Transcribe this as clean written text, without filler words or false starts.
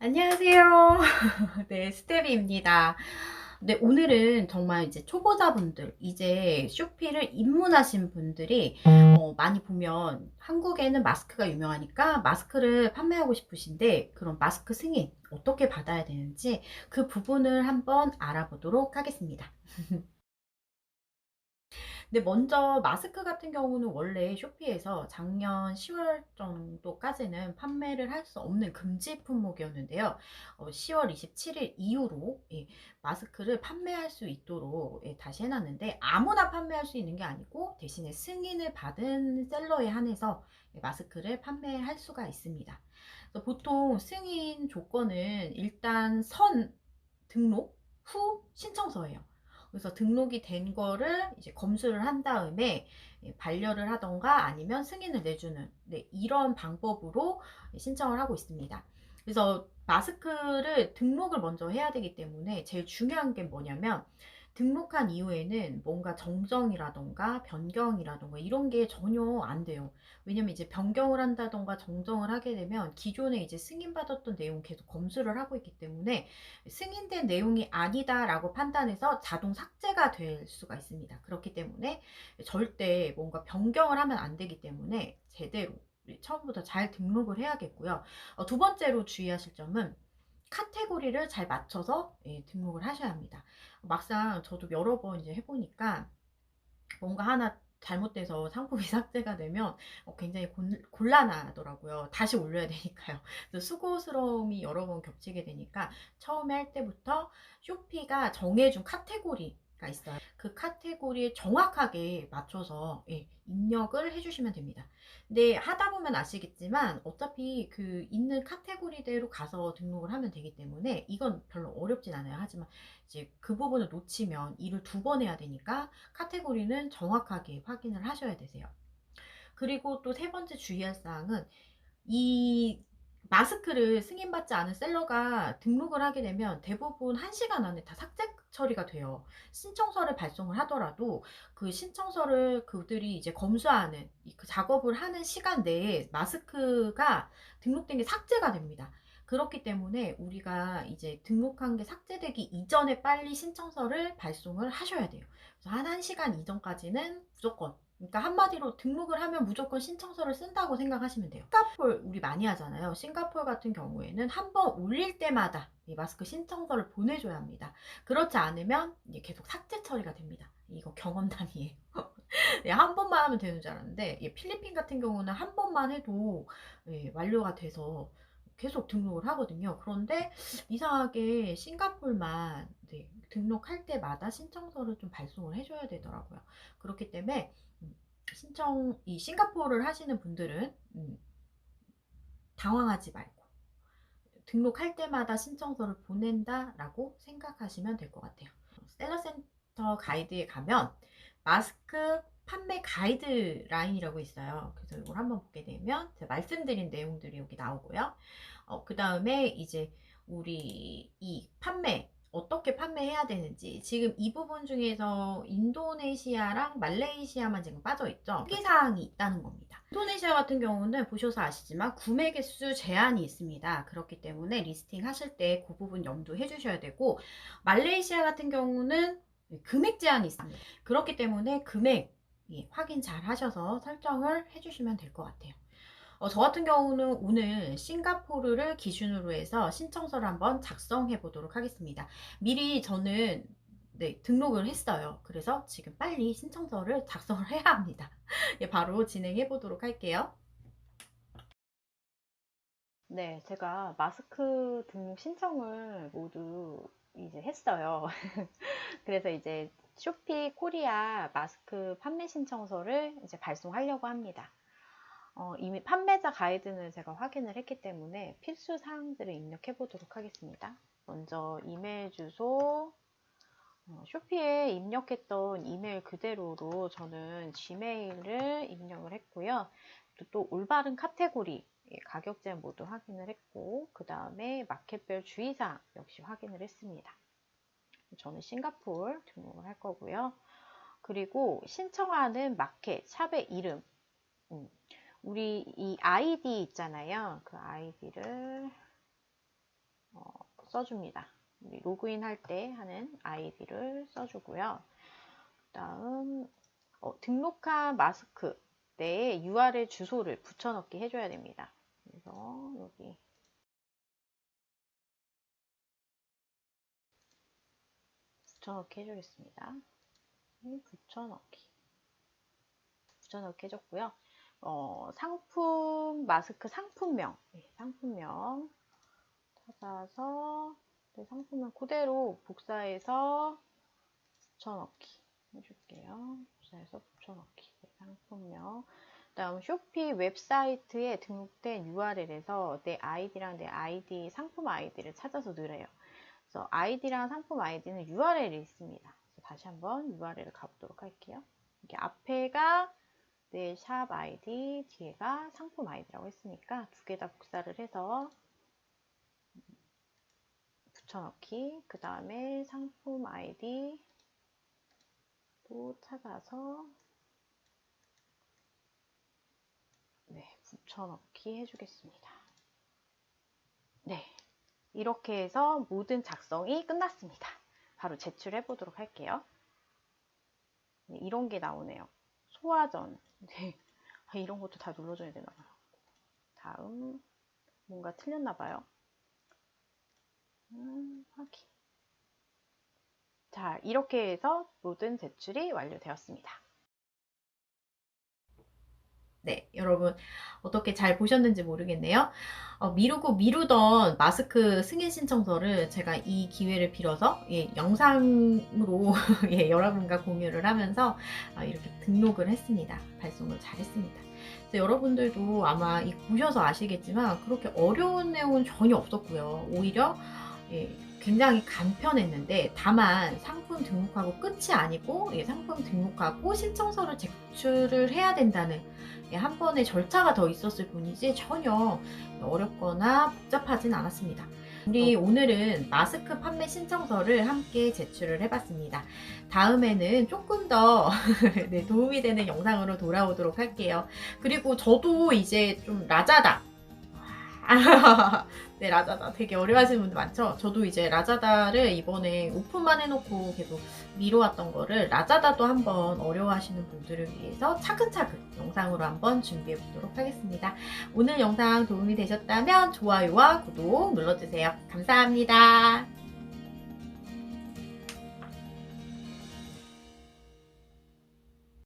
안녕하세요. 네, 스테비입니다. 네, 오늘은 정말 이제 초보자분들, 이제 쇼피를 입문하신 분들이 많이 보면 한국에는 마스크가 유명하니까 마스크를 판매하고 싶으신데 그런 마스크 승인 어떻게 받아야 되는지 그 부분을 한번 알아보도록 하겠습니다. 근데 먼저 마스크 같은 경우는 원래 쇼피에서 작년 10월 정도까지는 판매를 할 수 없는 금지 품목이었는데요. 10월 27일 이후로 마스크를 판매할 수 있도록 다시 해놨는데 아무나 판매할 수 있는 게 아니고 대신에 승인을 받은 셀러에 한해서 마스크를 판매할 수가 있습니다. 그래서 보통 승인 조건은 일단 선 등록 후 신청서예요. 그래서 등록이 된 거를 이제 검수를 한 다음에 반려를 하던가 아니면 승인을 내주는 이런 방법으로 신청을 하고 있습니다. 그래서 마스크를 등록을 먼저 해야 되기 때문에 제일 중요한 게 뭐냐면 등록한 이후에는 뭔가 정정이라던가 변경이라던가 이런 게 전혀 안 돼요. 왜냐면 이제 변경을 한다던가 정정을 하게 되면 기존에 이제 승인받았던 내용 계속 검수를 하고 있기 때문에 승인된 내용이 아니다라고 판단해서 자동 삭제가 될 수가 있습니다. 그렇기 때문에 절대 뭔가 변경을 하면 안 되기 때문에 제대로 처음부터 잘 등록을 해야겠고요. 두 번째로 주의하실 점은 카테고리를 잘 맞춰서 등록을 하셔야 합니다. 막상 저도 여러 번 이제 해보니까 뭔가 하나 잘못돼서 상품이 삭제가 되면 굉장히 곤란하더라고요. 다시 올려야 되니까요. 그래서 수고스러움이 여러 번 겹치게 되니까 처음에 할 때부터 쇼피가 정해준 카테고리가 있어요. 그 카테고리에 정확하게 맞춰서 입력을 해주시면 됩니다. 근데 하다 보면 아시겠지만 어차피 그 있는 카테고리대로 가서 등록을 하면 되기 때문에 이건 별로 어렵진 않아요. 하지만 이제 그 부분을 놓치면 일을 두 번 해야 되니까 카테고리는 정확하게 확인을 하셔야 되세요. 그리고 또 세 번째 주의할 사항은 이 마스크를 승인받지 않은 셀러가 등록을 하게 되면 대부분 1시간 안에 다 삭제 처리가 돼요. 신청서를 발송을 하더라도 그 신청서를 그들이 이제 검수하는 그 작업을 하는 시간 내에 마스크가 등록된 게 삭제가 됩니다. 그렇기 때문에 우리가 이제 등록한 게 삭제되기 이전에 빨리 신청서를 발송을 하셔야 돼요. 그래서 한 1시간 이전까지는 무조건, 그러니까 한마디로 등록을 하면 무조건 신청서를 쓴다고 생각하시면 돼요. 싱가폴 우리 많이 하잖아요. 싱가폴 같은 경우에는 한 번 올릴 때마다 이 마스크 신청서를 보내줘야 합니다. 그렇지 않으면 이게 계속 삭제 처리가 됩니다. 이거 경험담이에요. 한 번만 하면 되는 줄 알았는데 필리핀 같은 경우는 한 번만 해도 완료가 돼서 계속 등록을 하거든요. 그런데 이상하게 싱가폴만 등록할 때마다 신청서를 좀 발송을 해줘야 되더라고요. 그렇기 때문에 이 싱가포르를 하시는 분들은 당황하지 말고 등록할 때마다 신청서를 보낸다라고 생각하시면 될 것 같아요. 셀러센터 가이드에 가면 마스크 판매 가이드라인이라고 있어요. 그래서 이걸 한번 보게 되면 제가 말씀드린 내용들이 여기 나오고요. 그 다음에 이제 우리 이 어떻게 판매해야 되는지, 지금 이 부분 중에서 인도네시아랑 말레이시아만 지금 빠져있죠. 특이사항이 있다는 겁니다. 인도네시아 같은 경우는 보셔서 아시지만 구매 개수 제한이 있습니다. 그렇기 때문에 리스팅 하실 때 그 부분 염두해 주셔야 되고, 말레이시아 같은 경우는 금액 제한이 있습니다. 그렇기 때문에 금액 확인 잘 하셔서 설정을 해주시면 될 것 같아요. 저 같은 경우는 오늘 싱가포르를 기준으로 해서 신청서를 한번 작성해 보도록 하겠습니다. 미리 저는 등록을 했어요. 그래서 지금 빨리 신청서를 작성을 해야 합니다. 바로 진행해 보도록 할게요. 네, 제가 마스크 등록 신청을 모두 이제 했어요. 그래서 이제 쇼피 코리아 마스크 판매 신청서를 이제 발송하려고 합니다. 이미 판매자 가이드는 제가 확인을 했기 때문에 필수 사항들을 입력해 보도록 하겠습니다. 먼저 이메일 주소, 쇼피에 입력했던 이메일 그대로로 저는 지메일을 입력을 했고요. 또 올바른 카테고리, 가격제 모두 확인을 했고, 그 다음에 마켓별 주의사항 역시 확인을 했습니다. 저는 싱가포르 등록을 할 거고요. 그리고 신청하는 마켓, 샵의 이름, 우리 이 아이디 있잖아요. 그 아이디를 써줍니다. 로그인 할 때 하는 아이디를 써주고요. 다음 등록한 마스크 내에 URL 주소를 붙여넣기 해줘야 됩니다. 그래서 여기 붙여넣기 해주겠습니다. 붙여넣기 해줬고요. 상품 마스크 상품명, 상품명 찾아서 상품명 그대로 복사해서 붙여넣기 해줄게요. 복사해서 붙여넣기. 상품명. 다음 쇼피 웹사이트에 등록된 URL에서 내 아이디랑 내 아이디 상품 아이디를 찾아서 넣으래요. 그래서 아이디랑 상품 아이디는 URL이 있습니다. 그래서 다시 한번 URL을 가보도록 할게요. 이게 앞에가 내 샵 아이디, 뒤에가 상품 아이디라고 했으니까 두 개 다 복사를 해서 붙여넣기. 그 다음에 상품 아이디 또 찾아서 붙여넣기 해주겠습니다. 네, 이렇게 해서 모든 작성이 끝났습니다. 바로 제출해 보도록 할게요. 네, 이런 게 나오네요. 소화전. 네, 이런 것도 다 눌러줘야 되나봐요. 다음 뭔가 틀렸나봐요. 확인. 자, 이렇게 해서 모든 제출이 완료되었습니다. 네, 여러분 어떻게 잘 보셨는지 모르겠네요. 미루던 마스크 승인 신청서를 제가 이 기회를 빌어서 영상으로 여러분과 공유를 하면서 이렇게 등록을 했습니다. 발송을 잘 했습니다. 그래서 여러분들도 아마 보셔서 아시겠지만 그렇게 어려운 내용은 전혀 없었고요. 오히려 굉장히 간편했는데 다만 상품 등록하고 끝이 아니고 상품 등록하고 신청서를 제출을 해야 된다는 한 번의 절차가 더 있었을 뿐이지 전혀 어렵거나 복잡하진 않았습니다. 우리 오늘은 마스크 판매 신청서를 함께 제출을 해봤습니다. 다음에는 조금 더 도움이 되는 영상으로 돌아오도록 할게요. 그리고 저도 이제 좀 라자다 네, 라자다 되게 어려워하시는 분들 많죠? 저도 이제 라자다를 이번에 오픈만 해놓고 계속 미뤄왔던 거를 라자다도 한번 어려워하시는 분들을 위해서 차근차근 영상으로 한번 준비해 보도록 하겠습니다. 오늘 영상 도움이 되셨다면 좋아요와 구독 눌러주세요. 감사합니다.